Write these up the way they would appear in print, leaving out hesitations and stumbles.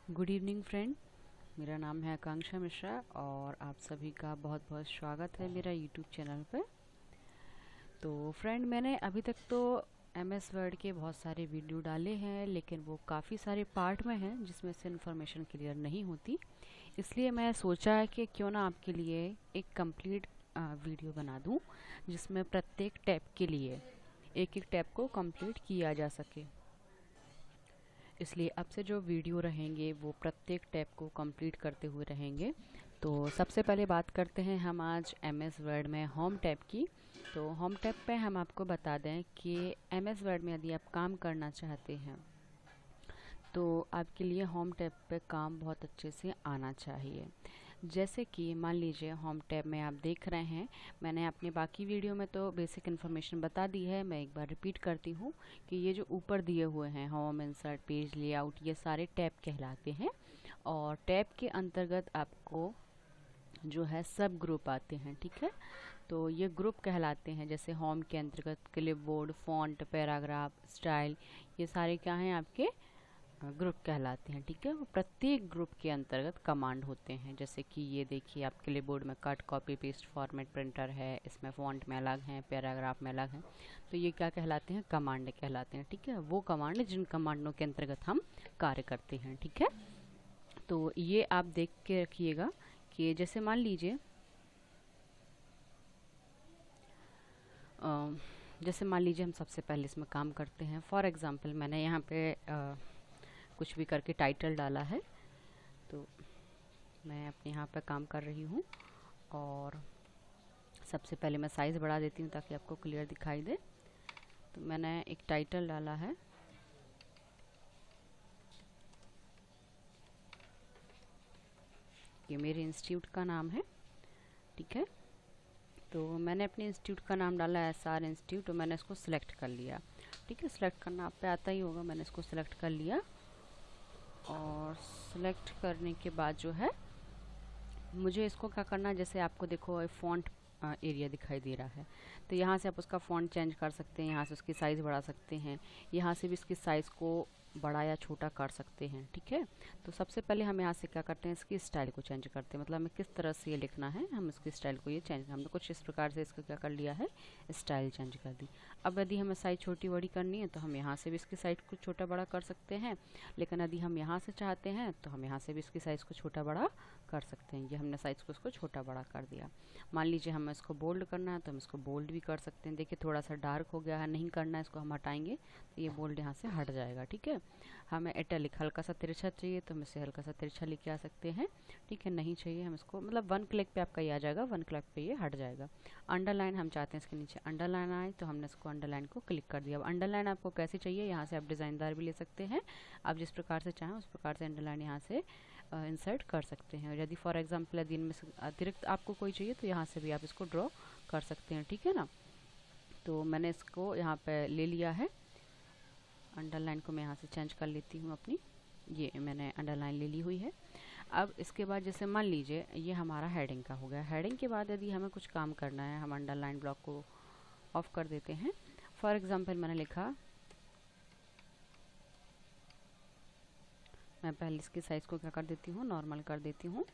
Good evening friend. मेरा नाम है आकांक्षा मिश्रा और आप सभी का बहुत बहुत स्वागत है मेरा यूट्यूब चैनल पर। तो फ्रेंड, मैंने अभी तक तो एमएस वर्ड के बहुत सारे वीडियो डाले हैं, लेकिन वो काफ़ी सारे पार्ट में हैं जिसमें से इन्फॉर्मेशन क्लियर नहीं होती। इसलिए मैं सोचा है कि क्यों ना आपके लिए एक कंप्लीट वीडियो बना दूं जिसमें प्रत्येक टैब के लिए एक एक टैब को कंप्लीट किया जा सके। इसलिए अब से जो वीडियो रहेंगे वो प्रत्येक टैब को कंप्लीट करते हुए रहेंगे। तो सबसे पहले बात करते हैं हम आज एमएस वर्ड में होम टैब की। तो होम टैब पे हम आपको बता दें कि एमएस वर्ड में यदि आप काम करना चाहते हैं तो आपके लिए होम टैब पे काम बहुत अच्छे से आना चाहिए। जैसे कि मान लीजिए होम टैब में आप देख रहे हैं, मैंने अपने बाकी वीडियो में तो बेसिक इन्फॉर्मेशन बता दी है, मैं एक बार रिपीट करती हूँ कि ये जो ऊपर दिए हुए हैं होम, इंसर्ट, पेज लेआउट, ये सारे टैब कहलाते हैं। और टैब के अंतर्गत आपको जो है सब ग्रुप आते हैं, ठीक है। तो ये ग्रुप कहलाते हैं। जैसे होम के अंतर्गत क्लिपबोर्ड, फॉन्ट, पैराग्राफ, स्टाइल, ये सारे क्या हैं आपके ग्रुप कहलाते हैं, ठीक है। वो प्रत्येक ग्रुप के अंतर्गत कमांड होते हैं। जैसे कि ये देखिए, आप क्लिपबोर्ड में cut, copy, paste format printer है, इसमें फॉन्ट में अलग है, पैराग्राफ में अलग है। तो ये क्या कहलाते हैं? कमांड कहलाते हैं, ठीक है। वो कमांड जिन कमांडों के अंतर्गत हम कार्य करते हैं, ठीक है। तो ये आप देख के रखिएगा कि जैसे मान लीजिए जैसे मान लीजिए हम सबसे पहले इसमें काम करते हैं। फॉर एग्जांपल मैंने यहाँ पे कुछ भी करके टाइटल डाला है, तो मैं अपने यहाँ पे काम कर रही हूँ। और सबसे पहले मैं साइज़ बढ़ा देती हूँ ताकि आपको क्लियर दिखाई दे। तो मैंने एक टाइटल डाला है, ये मेरे इंस्टीट्यूट का नाम है, ठीक है। तो मैंने अपने इंस्टीट्यूट का नाम डाला है एसआर इंस्टीट्यूट, और मैंने इसको सिलेक्ट कर लिया, ठीक है। सिलेक्ट करना आप पे आता ही होगा, मैंने इसको सिलेक्ट कर लिया। और सिलेक्ट करने के बाद जो है मुझे इसको क्या करना है, जैसे आपको देखो फ़ॉन्ट एरिया दिखाई दे रहा है, तो यहाँ से आप उसका फ़ॉन्ट चेंज कर सकते हैं, यहाँ से उसकी साइज़ बढ़ा सकते हैं, यहाँ से भी इसकी साइज़ को बड़ा या छोटा कर सकते हैं, ठीक है। तो सबसे पहले हम यहाँ से क्या करते हैं, इसकी स्टाइल को चेंज करते हैं। मतलब हमें किस तरह से ये लिखना है, हम इसकी स्टाइल को ये चेंज, हमने कुछ इस प्रकार से इसका क्या कर लिया है, स्टाइल चेंज कर दी। अब यदि हमें साइज़ छोटी बड़ी करनी है तो हम यहाँ से भी इसकी साइज़ को छोटा बड़ा कर सकते हैं, लेकिन यदि हम यहाँ से चाहते हैं तो हम यहाँ से भी इसकी साइज़ को छोटा बड़ा कर सकते हैं। ये हमने साइज़ को इसको छोटा बड़ा कर दिया। मान लीजिए हमें इसको बोल्ड करना है तो हम इसको बोल्ड भी कर सकते हैं। देखिए थोड़ा सा डार्क हो गया है, नहीं करना है, इसको हम हटाएंगे तो ये बोल्ड यहाँ से हट जाएगा, ठीक है। हमें इटैलिक हल्का सा तिरछा चाहिए तो हम इसे हल्का सा तिरछा लेके आ सकते हैं, ठीक है। नहीं चाहिए हम इसको, मतलब वन क्लिक पे आपका ये आ जाएगा, वन क्लिक पे ये हट जाएगा। अंडरलाइन हम चाहते हैं इसके नीचे अंडरलाइन आए, तो हमने इसको अंडरलाइन को क्लिक कर दिया। अब अंडरलाइन आपको कैसे चाहिए, यहाँ से आप डिज़ाइनदार भी ले सकते हैं, आप जिस प्रकार से चाहें उस प्रकार से अंडरलाइन यहाँ से इंसर्ट कर सकते हैं। और यदि फॉर एग्जांपल यदि इनमें से अतिरिक्त आपको कोई चाहिए तो यहाँ से भी आप इसको ड्रॉ कर सकते हैं, ठीक है ना। तो मैंने इसको यहाँ पे ले लिया है, अंडरलाइन को मैं यहाँ से चेंज कर लेती हूँ अपनी, ये मैंने अंडरलाइन ले ली हुई है। अब इसके बाद जैसे मान लीजिए ये हमारा हेडिंग का हो गया। हेडिंग के बाद यदि हमें कुछ काम करना है, हम अंडरलाइन ब्लॉक को ऑफ कर देते हैं। फॉर एग्जांपल मैंने लिखा, मैं पहले इसकी साइज़ को क्या कर देती हूँ, नॉर्मल कर देती हूँ।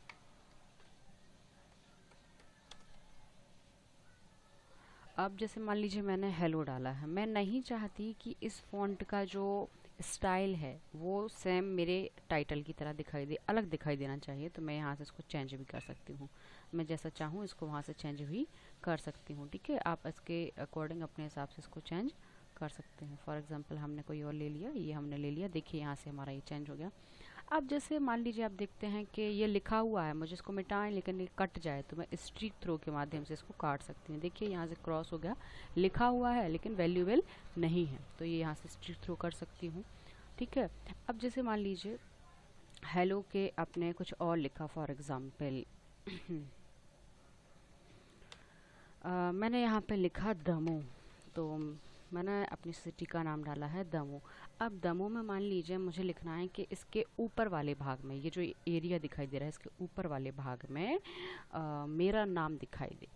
अब जैसे मान लीजिए मैंने हेलो डाला है, मैं नहीं चाहती कि इस फ़ॉन्ट का जो स्टाइल है वो सेम मेरे टाइटल की तरह दिखाई दे, अलग दिखाई देना चाहिए। तो मैं यहाँ से इसको चेंज भी कर सकती हूँ, मैं जैसा चाहूँ इसको वहाँ से चेंज भी कर सकती हूँ, ठीक है। आप इसके अकॉर्डिंग अपने हिसाब से इसको चेंज कर सकते हैं। फॉर एग्जांपल हमने कोई और ले लिया, ये हमने ले लिया, देखिए यहाँ से हमारा ये चेंज हो गया। अब जैसे मान लीजिए आप देखते हैं कि ये लिखा हुआ है, मुझे इसको मिटाएं लेकिन ये कट जाए, तो मैं स्ट्रीक थ्रो के माध्यम से इसको काट सकती हूँ। देखिए यहाँ से क्रॉस हो गया, लिखा हुआ है लेकिन वैल्यूएबल नहीं है, तो ये यहाँ से स्ट्रीक थ्रो कर सकती हूँ, ठीक है। अब जैसे मान लीजिए हेलो के अपने कुछ और लिखा, फॉर एग्जाम्पल मैंने यहाँ पे लिखा दमू, तो मैंने अपनी सिटी का नाम डाला है दमू। अब दमू में मान लीजिए मुझे लिखना है कि इसके ऊपर वाले भाग में, ये जो एरिया दिखाई दे रहा है इसके ऊपर वाले भाग में मेरा नाम दिखाई दे,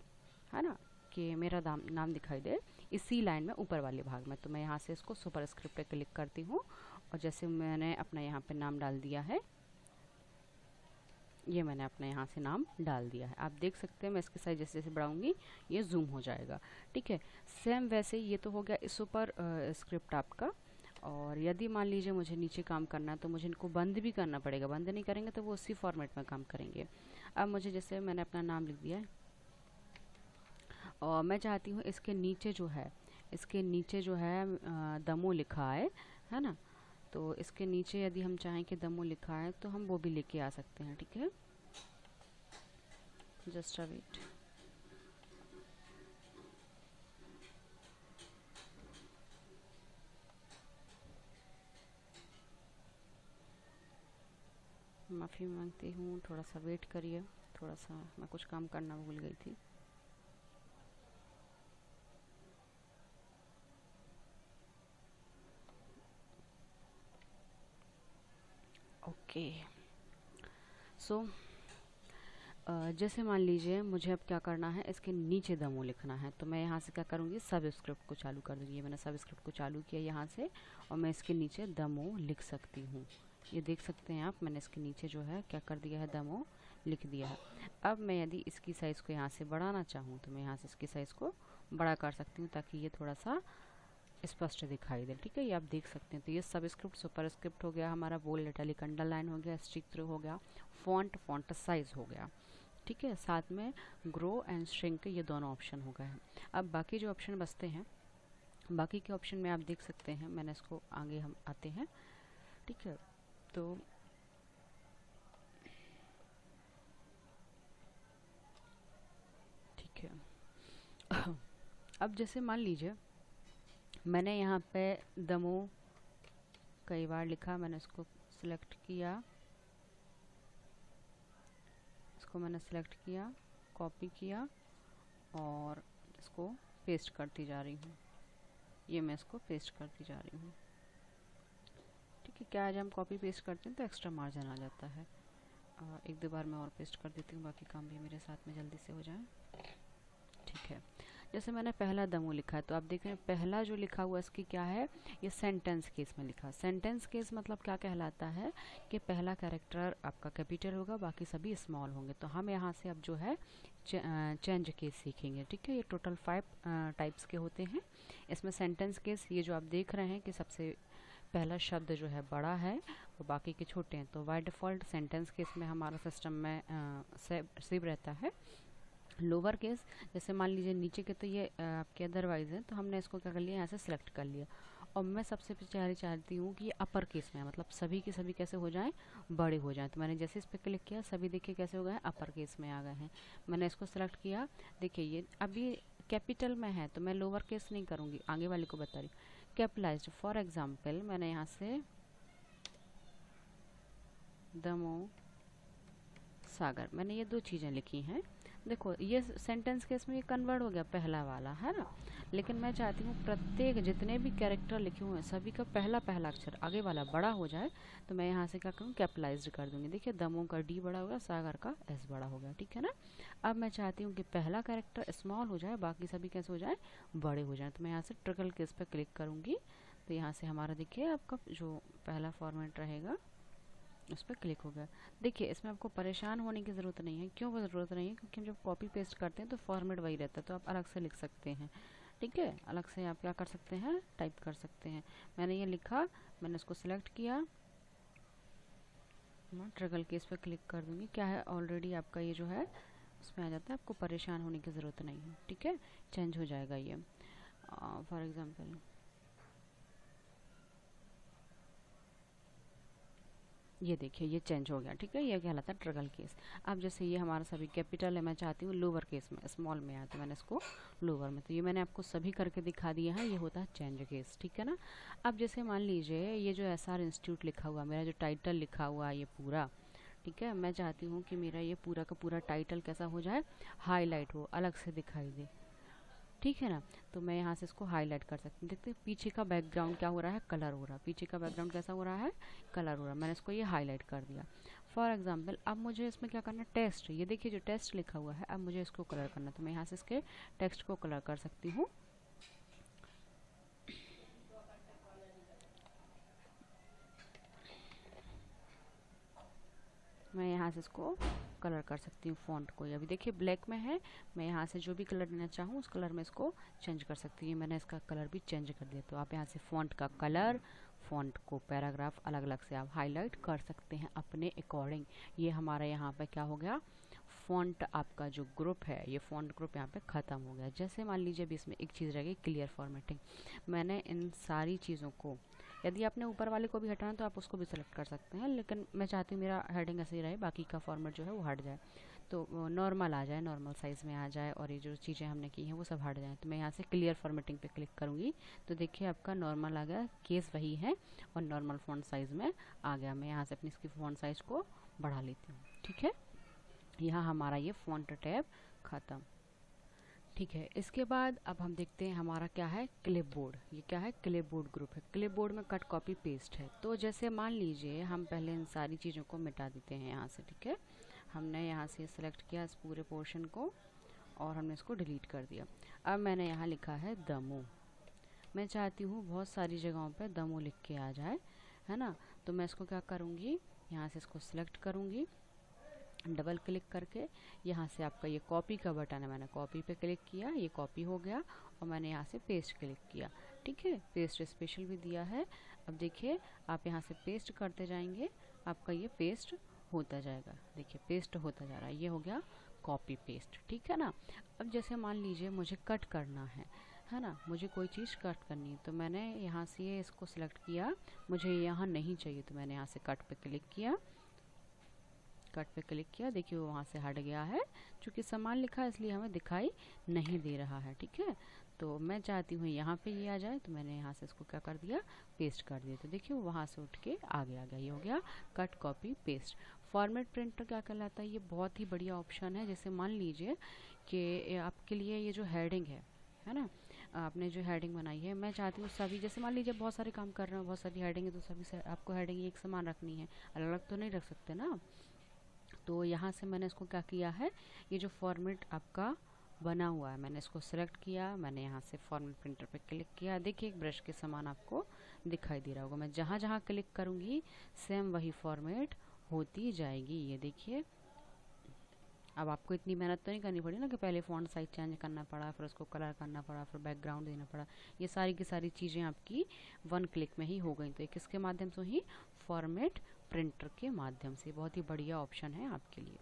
है ना, कि मेरा नाम दिखाई दे इसी लाइन में ऊपर वाले भाग में। तो मैं यहाँ से इसको सुपर स्क्रिप्ट पे क्लिक करती हूँ और जैसे मैंने अपना यहाँ पे नाम डाल दिया है, ये मैंने अपने यहाँ से नाम डाल दिया है। आप देख सकते हैं मैं इसकी साइज जैसे जैसे बढ़ाऊंगी ये जूम हो जाएगा। ठीक है, सेम वैसे ये तो हो गया इस ऊपर स्क्रिप्ट आपका। और यदि मान लीजिए मुझे नीचे काम करना है तो मुझे इनको बंद भी करना पड़ेगा, बंद नहीं करेंगे तो वो उसी फॉर्मेट में काम करेंगे। अब मुझे जैसे मैंने अपना नाम लिख दिया है और मैं चाहती हूँ इसके नीचे जो है, इसके नीचे जो है दमो लिखा है ना। तो इसके नीचे यदि हम चाहें कि दमो लिखा है तो हम वो भी लेके आ सकते हैं। ठीक है, जस्ट अ वेट। माफ़ी मांगती हूँ, थोड़ा सा वेट करिए, थोड़ा सा मैं कुछ काम करना भूल गई थी। ओके, सो जैसे मान लीजिए मुझे अब क्या करना है, इसके नीचे दमो लिखना है तो मैं यहाँ से क्या करूँगी, सब स्क्रिप्ट को चालू कर दूँगी। ये मैंने सब स्क्रिप्ट को चालू किया यहाँ से और मैं इसके नीचे दमो लिख सकती हूँ। ये देख सकते हैं आप, मैंने इसके नीचे जो है क्या कर दिया है, दमो लिख दिया है। अब मैं यदि इसकी साइज़ को यहाँ से बढ़ाना चाहूँ तो मैं यहाँ से इसकी साइज़ को बड़ा कर सकती हूँ ताकि ये थोड़ा सा स्पष्ट दिखाई दे। ठीक है, ये आप देख सकते हैं। तो ये सब स्क्रिप्ट सुपर स्क्रिप्ट हो गया हमारा, बोल्ड इटैलिक अंडरलाइन हो गया, चित्र हो गया, फॉन्ट साइज हो गया। ठीक है, साथ में ग्रो एंड श्रिंक ये दोनों ऑप्शन हो गए हैं। अब बाकी जो ऑप्शन बचते हैं, बाकी के ऑप्शन में आप देख सकते हैं, मैंने इसको आगे हम आते हैं। ठीक है, तो ठीक है अब जैसे मान लीजिए मैंने यहाँ पे दमो कई बार लिखा, मैंने इसको सिलेक्ट किया, इसको मैंने सेलेक्ट किया, कॉपी किया और इसको पेस्ट करती जा रही हूँ। ये मैं इसको पेस्ट करती जा रही हूँ। ठीक है, क्या आज हम कॉपी पेस्ट करते हैं तो एक्स्ट्रा मार्जिन आ जाता है। एक दो बार मैं और पेस्ट कर देती हूँ, बाकी काम भी मेरे साथ में जल्दी से हो जाए। ठीक है, जैसे मैंने पहला दमो लिखा है तो आप देख रहे हैं पहला जो लिखा हुआ इसकी क्या है, ये सेंटेंस केस में लिखा। सेंटेंस केस मतलब क्या कहलाता है कि पहला कैरेक्टर आपका कैपिटल होगा, बाकी सभी स्मॉल होंगे। तो हम यहाँ से अब जो है चेंज केस सीखेंगे। ठीक है, ये टोटल 5 टाइप्स के होते हैं। इसमें सेंटेंस केस ये जो आप देख रहे हैं कि सबसे पहला शब्द जो है बड़ा है और बाकी के छोटे हैं, तो बाय डिफ़ॉल्ट सेंटेंस केस में हमारा सिस्टम में सेव रहता है। लोअर केस जैसे मान लीजिए नीचे के तो ये आपके अदरवाइज है, तो हमने इसको क्या कर लिया, यहाँ से सिलेक्ट कर लिया। और मैं सबसे पहले चाहती हूँ कि ये अपर केस में है, मतलब सभी के सभी कैसे हो जाएं, बड़े हो जाएं। तो मैंने जैसे इस पर क्लिक किया, सभी देखिए कैसे हो गए, अपर केस में आ गए हैं। मैंने इसको सिलेक्ट किया, देखिए ये अभी कैपिटल में है तो मैं लोअर केस नहीं करूँगी, आगे वाले को बता रही हूँ। कैपिटलाइज्ड फॉर एग्जाम्पल मैंने यहाँ से दमो सागर, मैंने ये दो चीज़ें लिखी हैं। देखो ये सेंटेंस के इसमें ये कन्वर्ट हो गया पहला वाला, है ना। लेकिन मैं चाहती हूँ प्रत्येक जितने भी कैरेक्टर लिखे हुए हैं सभी का पहला पहला अक्षर आगे वाला बड़ा हो जाए। तो मैं यहाँ से क्या करूँ, कैपिटलाइज्ड कर दूँगी। देखिए दमो का डी बड़ा हो गया, सागर का एस बड़ा हो गया। ठीक है ना। अब मैं चाहती हूँ कि पहला कैरेक्टर स्मॉल हो जाए, बाकी सभी कैसे हो जाए, बड़े हो जाए। तो मैं यहाँ से ट्रिकल केस पर क्लिक करूँगी। तो यहाँ से हमारा देखिए आपका जो पहला फॉर्मेट रहेगा उस पर क्लिक हो गया। देखिए इसमें आपको परेशान होने की ज़रूरत नहीं है। क्यों ज़रूरत नहीं है, क्योंकि हम जब कॉपी पेस्ट करते हैं तो फॉर्मेट वही रहता है, तो आप अलग से लिख सकते हैं। ठीक है, अलग से आप क्या कर सकते हैं, टाइप कर सकते हैं। मैंने ये लिखा, मैंने इसको सिलेक्ट किया, मैं ट्रिगल केस पे क्लिक कर दूंगी। क्या है, ऑलरेडी आपका ये जो है उसमें आ जाता है, आपको परेशान होने की ज़रूरत नहीं है। ठीक है, चेंज हो जाएगा ये। फॉर एग्ज़ाम्पल ये देखिए ये चेंज हो गया। ठीक है, ये कहलाता है ट्रिगल केस। अब जैसे ये हमारा सभी कैपिटल है, मैं चाहती हूँ लोअर केस में, स्मॉल में आए तो मैंने इसको लोअर में, तो ये मैंने आपको सभी करके दिखा दिया है। ये होता है चेंज केस। ठीक है ना। अब जैसे मान लीजिए ये जो SR इंस्टीट्यूट लिखा हुआ, मेरा जो टाइटल लिखा हुआ है ये पूरा, ठीक है, मैं चाहती हूँ कि मेरा ये पूरा का पूरा टाइटल कैसा हो जाए, हाईलाइट हो, अलग से दिखाई दे। ठीक है ना। तो मैं यहाँ से इसको हाईलाइट कर सकती हूँ। देखते हैं पीछे का बैकग्राउंड क्या हो रहा है, कलर हो रहा है। पीछे का बैकग्राउंड कैसा हो रहा है, कलर हो रहा है। मैंने इसको ये हाईलाइट कर दिया। फॉर एग्जांपल अब मुझे इसमें क्या करना है, टेस्ट, ये देखिए जो टेस्ट लिखा हुआ है, अब मुझे इसको कलर करना है। तो मैं यहाँ से इसके टेक्स्ट को कलर कर सकती हूँ। मैं यहाँ से इसको कलर कर सकती हूँ फ़ॉन्ट को। अभी देखिए ब्लैक में है, मैं यहाँ से जो भी कलर देना चाहूँ उस कलर में इसको चेंज कर सकती हूँ। मैंने इसका कलर भी चेंज कर दिया। तो आप यहाँ से फ़ॉन्ट का कलर, फ़ॉन्ट को पैराग्राफ अलग अलग से आप हाईलाइट कर सकते हैं अपने अकॉर्डिंग। ये हमारा यहाँ पे क्या हो गया, फ़ॉन्ट आपका जो ग्रुप है, ये फ़ॉन्ट ग्रुप यहाँ पे ख़त्म हो गया। जैसे मान लीजिए अभी इसमें एक चीज़ रह गई, क्लियर फॉर्मेटिंग। मैंने इन सारी चीज़ों को, यदि आपने ऊपर वाले को भी हटाना तो आप उसको भी सिलेक्ट कर सकते हैं, लेकिन मैं चाहती हूँ मेरा हेडिंग ऐसे ही रहे, बाकी का फॉर्मेट जो है वो हट जाए, तो नॉर्मल आ जाए, नॉर्मल साइज़ में आ जाए, और ये जो चीज़ें हमने की हैं वो सब हट जाए। तो मैं यहाँ से क्लियर फॉर्मेटिंग पे क्लिक करूँगी तो देखिए आपका नॉर्मल आ गया, केस वही है और नॉर्मल फ़ॉन्ट साइज़ में आ गया। मैं यहाँ से अपनी इसकी फ़ॉन्ट साइज़ को बढ़ा लेती हूँ। ठीक है, यहाँ हमारा ये फ़ॉन्ट टैब ख़त्म। ठीक है, इसके बाद अब हम देखते हैं हमारा क्या है, क्लिपबोर्ड। ये क्या है, क्लिपबोर्ड ग्रुप है। क्लिपबोर्ड में कट कॉपी पेस्ट है। तो जैसे मान लीजिए हम पहले इन सारी चीज़ों को मिटा देते हैं यहाँ से। ठीक है, हमने यहाँ से सेलेक्ट किया इस पूरे पोर्शन को और हमने इसको डिलीट कर दिया। अब मैंने यहाँ लिखा है दमू। मैं चाहती हूँ बहुत सारी जगहों पे दमू लिख के आ जाए, है ना। तो मैं इसको क्या करूँगी, यहाँ से इसको सिलेक्ट करूँगी, डबल क्लिक करके यहाँ से आपका ये कॉपी का बटन है, मैंने कॉपी पे क्लिक किया, ये कॉपी हो गया और मैंने यहाँ से पेस्ट क्लिक किया। ठीक है, पेस्ट स्पेशल भी दिया है। अब देखिए आप यहाँ से पेस्ट करते जाएंगे, आपका ये पेस्ट होता जाएगा। देखिए पेस्ट होता जा रहा है, ये हो गया कॉपी पेस्ट। ठीक है ना। अब जैसे मान लीजिए मुझे कट करना है ना, मुझे कोई चीज़ कट करनी है, तो मैंने यहाँ से ये इसको सिलेक्ट किया, मुझे यहाँ नहीं चाहिए तो मैंने यहाँ से कट पे क्लिक किया, कट पे क्लिक किया, देखिए वो वहाँ से हट गया है। चूँकि सामान लिखा है इसलिए हमें दिखाई नहीं दे रहा है। ठीक है, तो मैं चाहती हूँ यहाँ पे ये आ जाए, तो मैंने यहाँ से इसको क्या कर दिया, पेस्ट कर दिया। तो देखिए वो वहाँ से उठ के आगे आ गया। ये हो गया cut copy paste. Format printer क्या कहलाता है, ये बहुत ही बढ़िया ऑप्शन है। जैसे मान लीजिए कि आपके लिए ये जो हेडिंग है ना, आपने जो हेडिंग बनाई है, मैं चाहती हूँ सभी, जैसे मान लीजिए बहुत सारे काम कर रहे हो, बहुत सारी हेडिंग है, तो सभी से आपको हेडिंग एक समान रखनी है, अलग अलग तो नहीं रख सकते ना। तो यहाँ से मैंने इसको क्या किया है, ये जो फॉर्मेट आपका बना हुआ है, मैंने इसको सिलेक्ट किया, मैंने यहाँ से फॉर्मेट प्रिंटर पे क्लिक किया। देखिए एक ब्रश के समान आपको दिखाई दे रहा होगा। मैं जहाँ जहाँ क्लिक करूँगी सेम वही फॉर्मेट होती जाएगी। ये देखिए, अब आपको इतनी मेहनत तो नहीं करनी पड़ी ना कि पहले फ़ॉन्ट साइज चेंज करना पड़ा, फिर उसको कलर करना पड़ा, फिर बैकग्राउंड देना पड़ा। ये सारी की सारी चीज़ें आपकी वन क्लिक में ही हो गई। तो ये किसके माध्यम से ही, फॉर्मेट प्रिंटर के माध्यम से। बहुत ही बढ़िया ऑप्शन है आपके लिए।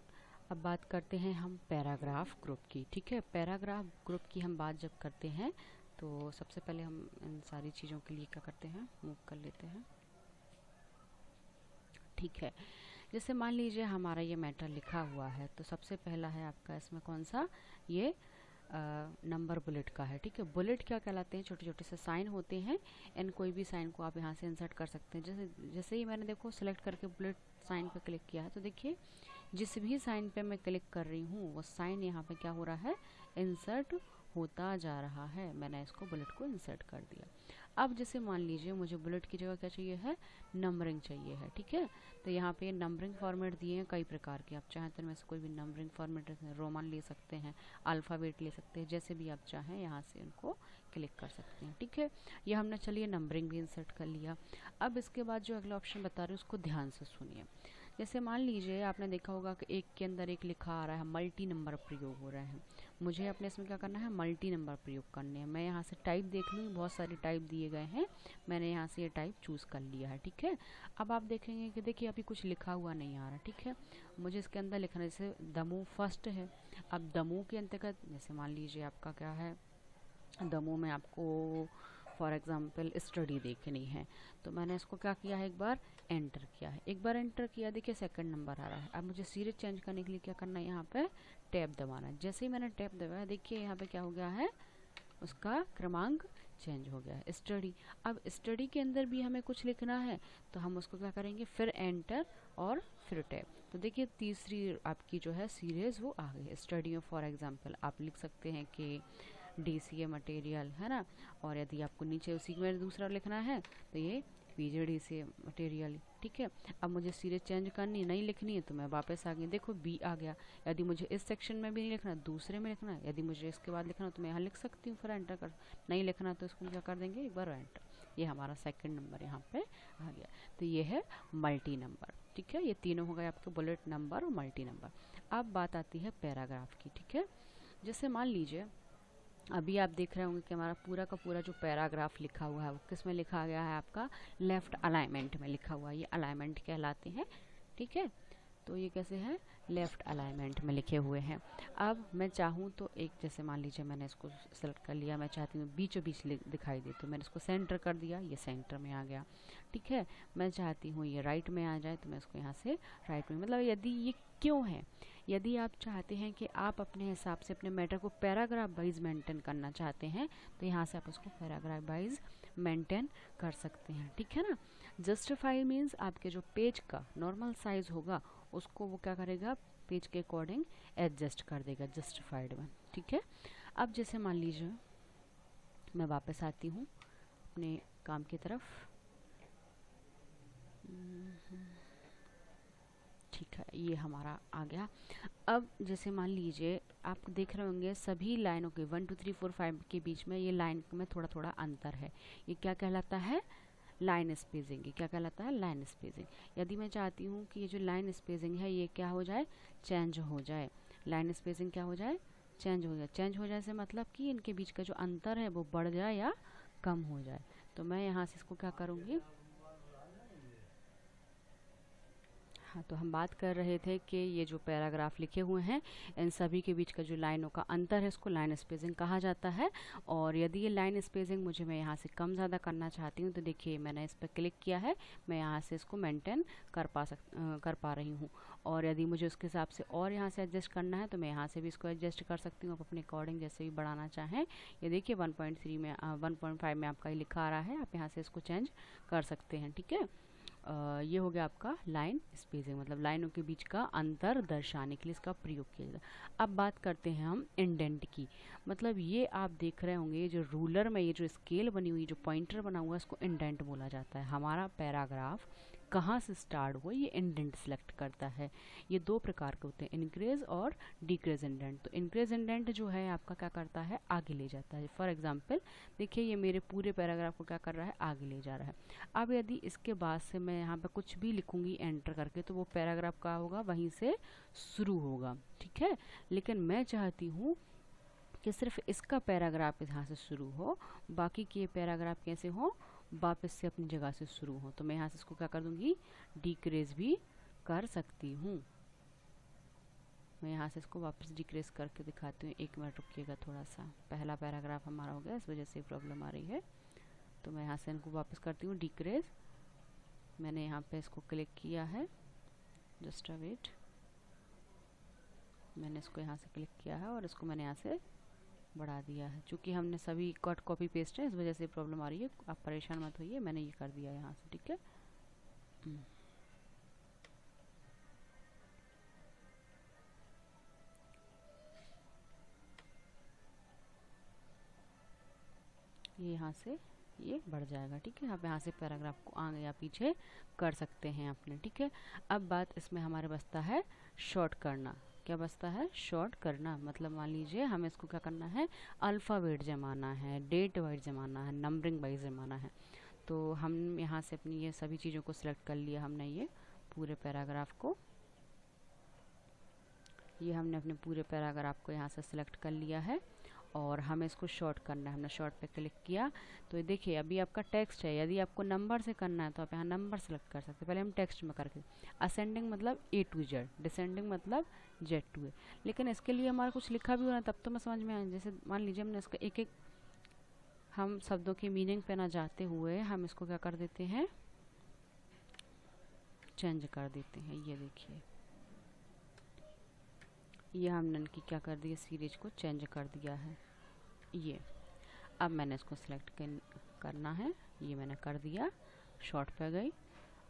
अब बात करते हैं हम पैराग्राफ ग्रुप की। ठीक है, पैराग्राफ ग्रुप की हम बात जब करते हैं तो सबसे पहले हम इन सारी चीज़ों के लिए क्या करते हैं, मूव कर लेते हैं। ठीक है, जैसे मान लीजिए हमारा ये मैटर लिखा हुआ है, तो सबसे पहला है आपका इसमें कौन सा, ये नंबर बुलेट का है। ठीक है, बुलेट क्या कहलाते हैं, छोटे छोटे से साइन होते हैं। इन कोई भी साइन को आप यहाँ से इंसर्ट कर सकते हैं। जैसे जैसे ही मैंने देखो सेलेक्ट करके बुलेट साइन पे क्लिक किया है, तो देखिए जिस भी साइन पे मैं क्लिक कर रही हूँ वो साइन यहाँ पे क्या हो रहा है, इंसर्ट होता जा रहा है। मैंने इसको बुलेट को इंसर्ट कर दिया। अब जैसे मान लीजिए मुझे बुलेट की जगह क्या चाहिए है, नंबरिंग चाहिए है। ठीक है, तो यहाँ पे नंबरिंग फॉर्मेट दिए हैं कई प्रकार के, आप चाहें तो इनमें से कोई भी नंबरिंग फॉर्मेट, रोमन ले सकते हैं, अल्फ़ाबेट ले सकते हैं, जैसे भी आप चाहें यहाँ से उनको क्लिक कर सकते हैं। ठीक है, ये हमने चलिए नंबरिंग भी इंसर्ट कर लिया। अब इसके बाद जो अगला ऑप्शन बता रही हूँ उसको ध्यान से सुनिए। जैसे मान लीजिए आपने देखा होगा कि एक के अंदर एक लिखा आ रहा है, मल्टी नंबर प्रयोग हो रहा है, मुझे अपने इसमें क्या करना है, मल्टी नंबर प्रयोग करने हैं। मैं यहाँ से टाइप देख लूँ, बहुत सारे टाइप दिए गए हैं, मैंने यहाँ से ये टाइप चूज़ कर लिया है। ठीक है, अब आप देखेंगे कि देखिए अभी कुछ लिखा हुआ नहीं आ रहा। ठीक है, मुझे इसके अंदर लिखना है, जैसे दमू फर्स्ट है। अब दमू के अंतर्गत जैसे मान लीजिए आपका क्या है, दमू में आपको फॉर एग्ज़ाम्पल स्टडी देखनी है, तो मैंने इसको क्या किया है, एक बार एंटर किया है। एक बार एंटर किया, देखिए सेकंड नंबर आ रहा है। अब मुझे सीरीज चेंज करने के लिए क्या करना है, यहाँ पे टैब दबाना है। जैसे ही मैंने टैब दबाया, देखिए यहाँ पे क्या हो गया है, उसका क्रमांक चेंज हो गया है, स्टडी। अब स्टडी के अंदर भी हमें कुछ लिखना है, तो हम उसको क्या करेंगे, फिर एंटर और फिर टैब। तो देखिए तीसरी आपकी जो है सीरीज वो आ गई, स्टडी में फॉर एग्जांपल आप लिख सकते हैं कि DCA मटेरियल, है ना। और यदि आपको नीचे उसी में दूसरा लिखना है तो ये PGDCA मटेरियल। ठीक है, अब मुझे सीरीज चेंज करनी नहीं लिखनी है तो मैं वापस आ गई, देखो B आ गया। यदि मुझे इस सेक्शन में भी नहीं लिखना, दूसरे में लिखना है, यदि मुझे इसके बाद लिखना तो मैं यहाँ लिख सकती हूँ, फिर एंटर कर। नहीं लिखना तो इसको क्या कर देंगे, एक बार एंटर। ये हमारा सेकंड नंबर यहाँ पे आ गया। तो ये है मल्टी नंबर। ठीक है, ये तीनों हो गए आपके बुलेट नंबर और मल्टी नंबर। अब बात आती है पैराग्राफ की, ठीक है। जैसे मान लीजिए अभी आप देख रहे होंगे कि हमारा पूरा का पूरा जो पैराग्राफ लिखा हुआ है वो किस में लिखा गया है, आपका लेफ़्ट अलाइनमेंट में लिखा हुआ है। ये अलाइनमेंट कहलाते हैं, ठीक है। तो ये कैसे है, लेफ़्ट अलाइनमेंट में लिखे हुए हैं। अब मैं चाहूँ तो एक, जैसे मान लीजिए मैंने इसको सेलेक्ट कर लिया, मैं चाहती हूँ बीचों बीच दिखाई दे, तो मैंने इसको सेंटर कर दिया, ये सेंटर में आ गया, ठीक है। मैं चाहती हूँ ये राइट में आ जाए, तो मैं इसको यहाँ से राइट में, मतलब यदि ये क्यों है, यदि आप चाहते हैं कि आप अपने हिसाब से अपने मैटर को पैराग्राफ वाइज मेंटेन करना चाहते हैं, तो यहाँ से आप उसको पैराग्राफ वाइज मेंटेन कर सकते हैं, ठीक है ना। जस्टिफाई मीन्स आपके जो पेज का नॉर्मल साइज होगा उसको वो क्या करेगा, पेज के अकॉर्डिंग एडजस्ट कर देगा, जस्टिफाइड में, ठीक है। अब जैसे मान लीजिए मैं वापस आती हूँ अपने काम की तरफ, ठीक है, ये हमारा आ गया। अब जैसे मान लीजिए आप देख रहे होंगे सभी लाइनों के 1 2 3 4 5 के बीच में ये लाइन में थोड़ा थोड़ा अंतर है, ये क्या कहलाता है, लाइन स्पेसिंग। ये क्या कहलाता है, लाइन स्पेसिंग। यदि मैं चाहती हूँ कि ये जो लाइन स्पेसिंग है ये क्या हो जाए, चेंज हो जाए, लाइन स्पेसिंग क्या हो जाए, चेंज हो जाए। चेंज हो जाए से मतलब कि इनके बीच का जो अंतर है वो बढ़ जाए या कम हो जाए। तो मैं यहाँ से इसको क्या करूँगी, हाँ, तो हम बात कर रहे थे कि ये जो पैराग्राफ लिखे हुए हैं इन सभी के बीच का जो लाइनों का अंतर है इसको लाइन स्पेसिंग कहा जाता है। और यदि ये लाइन स्पेसिंग मुझे मैं यहाँ से कम ज़्यादा करना चाहती हूँ तो देखिए मैंने इस पर क्लिक किया है, मैं यहाँ से इसको मेंटेन कर पा रही हूँ। और यदि मुझे उसके हिसाब से और यहाँ से एडजस्ट करना है तो मैं यहाँ से भी इसको एडजस्ट कर सकती हूँ, आप अपने अकॉर्डिंग जैसे भी बढ़ाना चाहें। ये देखिए 1.3 में 1.5 में आपका ये लिखा आ रहा है, आप यहाँ से इसको चेंज कर सकते हैं, ठीक है। ये हो गया आपका लाइन स्पेसिंग, मतलब लाइनों के बीच का अंतर दर्शाने के लिए इसका प्रयोग किया जाता है। अब बात करते हैं हम इंडेंट की, मतलब ये आप देख रहे होंगे जो रूलर में ये जो स्केल बनी हुई, जो पॉइंटर बना हुआ है इसको इंडेंट बोला जाता है। हमारा पैराग्राफ कहाँ से स्टार्ट हुआ ये इंडेंट सेलेक्ट करता है। ये दो प्रकार के होते हैं, इंक्रेज और डिक्रेज इंडेंट। तो इंक्रेज इंडेंट जो है आपका क्या करता है, आगे ले जाता है। फॉर एग्जांपल देखिए ये मेरे पूरे पैराग्राफ को क्या कर रहा है, आगे ले जा रहा है। अब यदि इसके बाद से मैं यहाँ पे कुछ भी लिखूंगी एंटर करके तो वो पैराग्राफ का होगा वहीं से शुरू होगा, ठीक है। लेकिन मैं चाहती हूँ कि सिर्फ इसका पैराग्राफ यहाँ से शुरू हो, बाकी के पैराग्राफ कैसे हो, वापस से अपनी जगह से शुरू हो। तो मैं यहाँ से इसको क्या कर दूंगी, डिक्रेज भी कर सकती हूँ। मैं यहाँ से इसको वापस डिक्रेज करके दिखाती हूँ, 1 मिनट रुकिएगा थोड़ा सा। पहला पैराग्राफ हमारा हो गया, इस वजह से प्रॉब्लम आ रही है। तो मैं यहाँ से इनको वापस करती हूँ डिक्रेज, मैंने यहाँ पे इसको क्लिक किया है, जस्ट अ वेट, मैंने इसको यहाँ से क्लिक किया है और इसको मैंने यहाँ से बढ़ा दिया है। चूँकि हमने सभी कट कॉपी पेस्ट है इस वजह से प्रॉब्लम आ रही है, आप परेशान मत होइए, मैंने ये कर दिया यहाँ से, ठीक है। ये यहाँ से ये बढ़ जाएगा, ठीक है। आप यहाँ से पैराग्राफ को आगे या पीछे कर सकते हैं अपने, ठीक है। अब बात इसमें हमारे बचता है शॉर्ट करना। क्या बचता है, शॉर्ट करना। मतलब मान लीजिए हमें इसको क्या करना है, अल्फ़ाबेट जमाना है, डेट वाइज जमाना है, नंबरिंग वाइज जमाना है। तो हम यहाँ से अपनी ये सभी चीज़ों को सिलेक्ट कर लिया हमने, ये पूरे पैराग्राफ को, ये हमने अपने पूरे पैराग्राफ को यहाँ से सिलेक्ट कर लिया है और हमें इसको शॉर्ट करना है। हमने शॉर्ट पे क्लिक किया तो देखिए अभी आपका टेक्स्ट है, यदि आपको नंबर से करना है तो आप यहाँ नंबर सेलेक्ट कर सकते हैं। पहले हम टेक्स्ट में करके, असेंडिंग मतलब A to Z, डिसेंडिंग मतलब Z to A। लेकिन इसके लिए हमारा कुछ लिखा भी होना तब तो मैं समझ में आए। जैसे मान लीजिए हमने इसका एक एक, हम शब्दों की मीनिंग पे ना जाते हुए हम इसको क्या कर देते हैं, चेंज कर देते हैं। ये देखिए ये हमने इनकी क्या कर दिया, सीरीज को चेंज कर दिया है। ये अब मैंने इसको सिलेक्ट करना है, ये मैंने कर दिया, शॉर्ट पे गई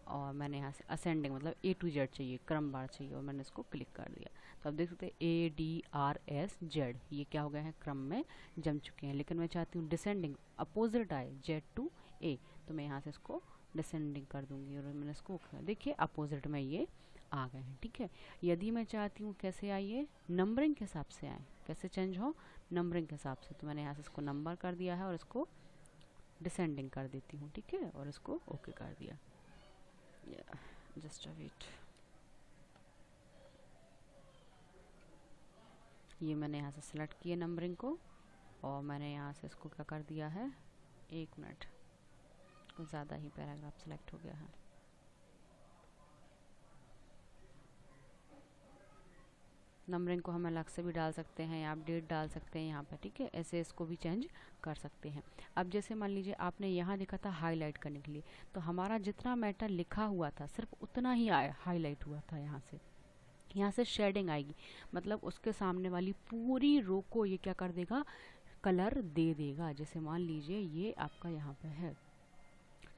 और मैंने यहाँ से असेंडिंग मतलब A to Z चाहिए, क्रमवार चाहिए, और मैंने इसको क्लिक कर दिया। तो अब देख सकते हैं ADRS Z ये क्या हो गया है, क्रम में जम चुके हैं। लेकिन मैं चाहती हूँ डिसेंडिंग अपोजिट आए, Z to A, तो मैं यहाँ से इसको डिसेंडिंग कर दूंगी और मैंने इसको देखिए अपोजिट में ये आ गए हैं, ठीक है। यदि मैं चाहती हूँ कैसे आइए, नंबरिंग के हिसाब से आए, कैसे चेंज हो, नंबरिंग के हिसाब से, तो मैंने यहाँ से इसको नंबर कर दिया है और इसको डिसेंडिंग कर देती हूँ, ठीक है, और इसको ओके कर दिया। Just a wait. ये मैंने यहाँ से सिलेक्ट किया नंबरिंग को, और मैंने यहाँ से इसको क्या कर दिया है, 1 मिनट, कुछ ज़्यादा ही पैराग्राफ सिलेक्ट हो गया है। नंबरिंग को हम अलग से भी डाल सकते हैं, या आप डेट डाल सकते हैं यहाँ पे, ठीक है, ऐसे इसको भी चेंज कर सकते हैं। अब जैसे मान लीजिए आपने यहाँ लिखा था हाईलाइट करने के लिए, तो हमारा जितना मैटर लिखा हुआ था सिर्फ उतना ही हाईलाइट हुआ था। यहाँ से शेडिंग आएगी, मतलब उसके सामने वाली पूरी रो को ये क्या कर देगा, कलर दे देगा। जैसे मान लीजिए ये आपका यहाँ पे है,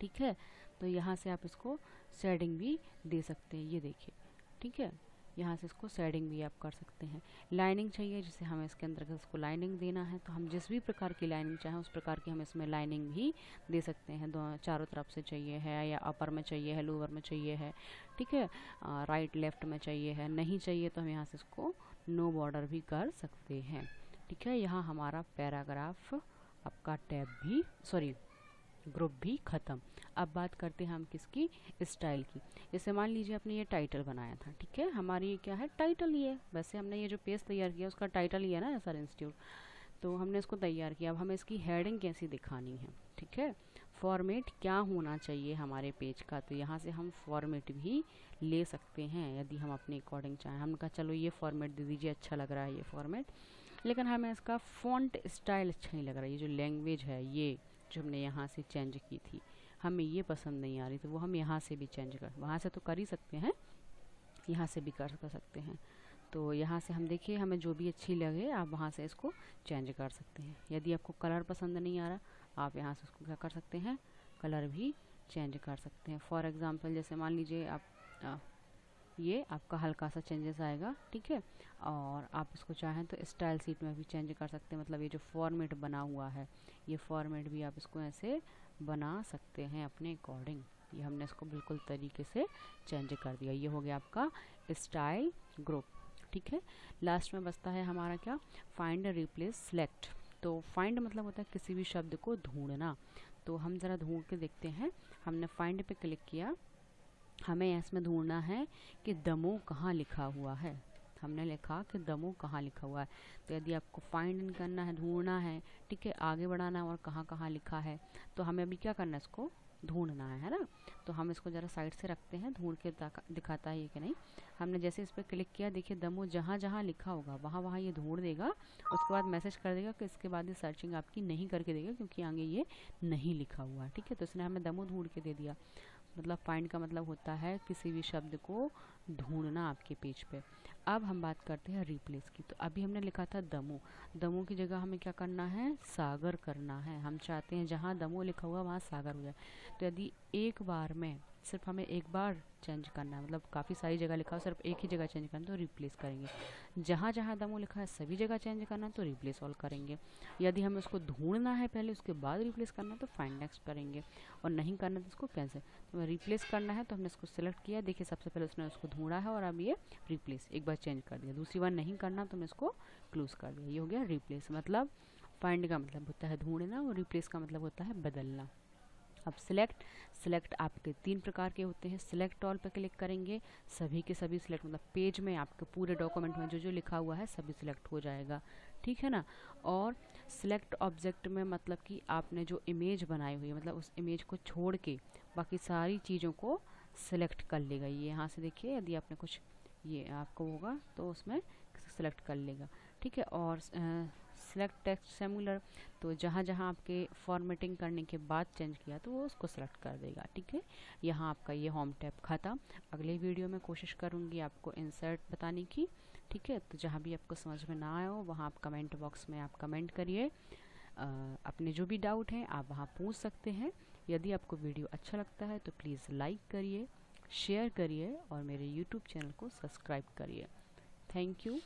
ठीक है, तो यहाँ से आप इसको शेडिंग भी दे सकते हैं, ये देखिए, ठीक है, यहाँ से इसको शेडिंग भी आप कर सकते हैं। लाइनिंग चाहिए, जैसे हमें इसके अंदर इसको लाइनिंग देना है, तो हम जिस भी प्रकार की लाइनिंग चाहें उस प्रकार की हम इसमें लाइनिंग भी दे सकते हैं। दोनों चारों तरफ से चाहिए है, या अपर में चाहिए है, लोअर में चाहिए है, ठीक है, राइट लेफ्ट में चाहिए है, नहीं चाहिए तो हम यहाँ से इसको नो बॉर्डर भी कर सकते हैं, ठीक है। यहाँ हमारा पैराग्राफ आपका टैब भी, सॉरी, ग्रुप भी ख़त्म। अब बात करते हैं हम किसकी, स्टाइल की। जैसे मान लीजिए आपने ये टाइटल बनाया था, ठीक है, हमारी ये क्या है, टाइटल ही है। वैसे हमने ये जो पेज तैयार किया उसका टाइटल ही है ना, एसआर इंस्टीट्यूट, तो हमने इसको तैयार किया। अब हमें इसकी हेडिंग कैसी दिखानी है, ठीक है, फॉर्मेट क्या होना चाहिए हमारे पेज का, तो यहाँ से हम फॉर्मेट भी ले सकते हैं यदि हम अपने अकॉर्डिंग चाहें। हमने कहा चलो ये फॉर्मेट दे दीजिए, अच्छा लग रहा है ये फॉर्मेट, लेकिन हमें इसका फ़ॉन्ट स्टाइल अच्छा नहीं लग रहा है, ये जो लैंग्वेज है ये जो हमने यहाँ से चेंज की थी, हमें ये पसंद नहीं आ रही, तो वो हम यहाँ से भी चेंज कर, वहाँ से तो कर ही सकते हैं, यहाँ से भी कर सकते हैं। तो यहाँ से हम देखिए हमें जो भी अच्छी लगे आप वहाँ से इसको चेंज कर सकते हैं। यदि आपको कलर पसंद नहीं आ रहा, आप यहाँ से उसको क्या कर सकते हैं, कलर भी चेंज कर सकते हैं। फॉर एग्ज़ाम्पल जैसे मान लीजिए आप ये आपका हल्का सा चेंजेस आएगा, ठीक है, और आप इसको चाहें तो स्टाइल सीट में भी चेंज कर सकते हैं। मतलब ये जो फॉर्मेट बना हुआ है, ये फॉर्मेट भी आप इसको ऐसे बना सकते हैं अपने अकॉर्डिंग। ये हमने इसको बिल्कुल तरीके से चेंज कर दिया। ये हो गया आपका स्टाइल ग्रुप, ठीक है। लास्ट में बचता है हमारा क्या, फाइंड, रिप्लेस, सेलेक्ट। तो फाइंड मतलब होता है किसी भी शब्द को ढूंढना। तो हम ज़रा ढूंढ के देखते हैं। हमने फाइंड पे क्लिक किया, हमें इसमें ढूंढना है कि दमो कहाँ लिखा हुआ है। हमने लिखा कि दमो कहाँ लिखा हुआ है, तो यदि आपको फाइंड करना है, ढूंढना है, ठीक है, आगे बढ़ाना है और कहाँ कहाँ लिखा है, तो हमें अभी क्या करना है, इसको ढूंढना है ना। तो हम इसको ज़रा साइड से रखते हैं, ढूंढ के दिखाता है ये कि नहीं। हमने जैसे इस पर क्लिक किया, देखिए दमो जहाँ जहाँ लिखा होगा वहाँ वहाँ ये ढूंढ देगा। उसके बाद मैसेज कर देगा कि इसके बाद ये सर्चिंग आपकी नहीं करके देगा, क्योंकि आगे ये नहीं लिखा हुआ है, ठीक है। तो इसने हमें दमो ढूंढ के दे दिया। मतलब फाइंड का मतलब होता है किसी भी शब्द को ढूंढना आपके पेज पे। अब हम बात करते हैं रिप्लेस की। तो अभी हमने लिखा था दमो, दमो की जगह हमें क्या करना है, सागर करना है। हम चाहते हैं जहाँ दमो लिखा हुआ वहाँ सागर हो जाए। तो यदि एक बार में सिर्फ हमें एक बार चेंज करना है, मतलब काफ़ी सारी जगह लिखा हो सिर्फ एक ही जगह चेंज करना, तो रिप्लेस करेंगे। जहाँ जहाँ दमो लिखा है सभी जगह चेंज करना, तो रिप्लेस ऑल करेंगे। यदि हमें उसको ढूंढना है पहले उसके बाद रिप्लेस करना, तो फाइंड नेक्स्ट करेंगे, और नहीं करना तो इसको कैंसिल। तो रिप्लेस करना है तो हमने इसको सिलेक्ट किया, देखिए सबसे पहले उसने उसको ढूंढा है और अब ये रिप्लेस एक बार चेंज कर दिया। दूसरी बार नहीं करना तो हमने इसको क्लोज कर दिया। ये हो गया रिप्लेस। मतलब फाइंड का मतलब होता है ढूंढना और रिप्लेस का मतलब होता है बदलना। अब सिलेक्ट आपके 3 प्रकार के होते हैं। सिलेक्ट ऑल पे क्लिक करेंगे, सभी के सभी सिलेक्ट, मतलब पेज में आपके पूरे डॉक्यूमेंट में जो जो लिखा हुआ है सभी सिलेक्ट हो जाएगा, ठीक है ना। और सिलेक्ट ऑब्जेक्ट में मतलब कि आपने जो इमेज बनाई हुई है, मतलब उस इमेज को छोड़ के बाकी सारी चीज़ों को सिलेक्ट कर लेगा। ये यहाँ से देखिए यदि आपने कुछ ये आपको होगा तो उसमें सेलेक्ट कर लेगा, ठीक है। और सिलेक्ट टेक्स्ट सिमिलर, तो जहाँ जहाँ आपके फॉर्मेटिंग करने के बाद चेंज किया तो वो उसको सेलेक्ट कर देगा, ठीक है। यहाँ आपका ये होम टैब खत्म। अगले वीडियो में कोशिश करूँगी आपको इंसर्ट बताने की, ठीक है। तो जहाँ भी आपको समझ में ना आया हो वहाँ आप कमेंट बॉक्स में आप कमेंट करिए। अपने जो भी डाउट हैं आप वहाँ पूछ सकते हैं। यदि आपको वीडियो अच्छा लगता है तो प्लीज़ लाइक करिए, शेयर करिए और मेरे यूट्यूब चैनल को सब्सक्राइब करिए। Thank you.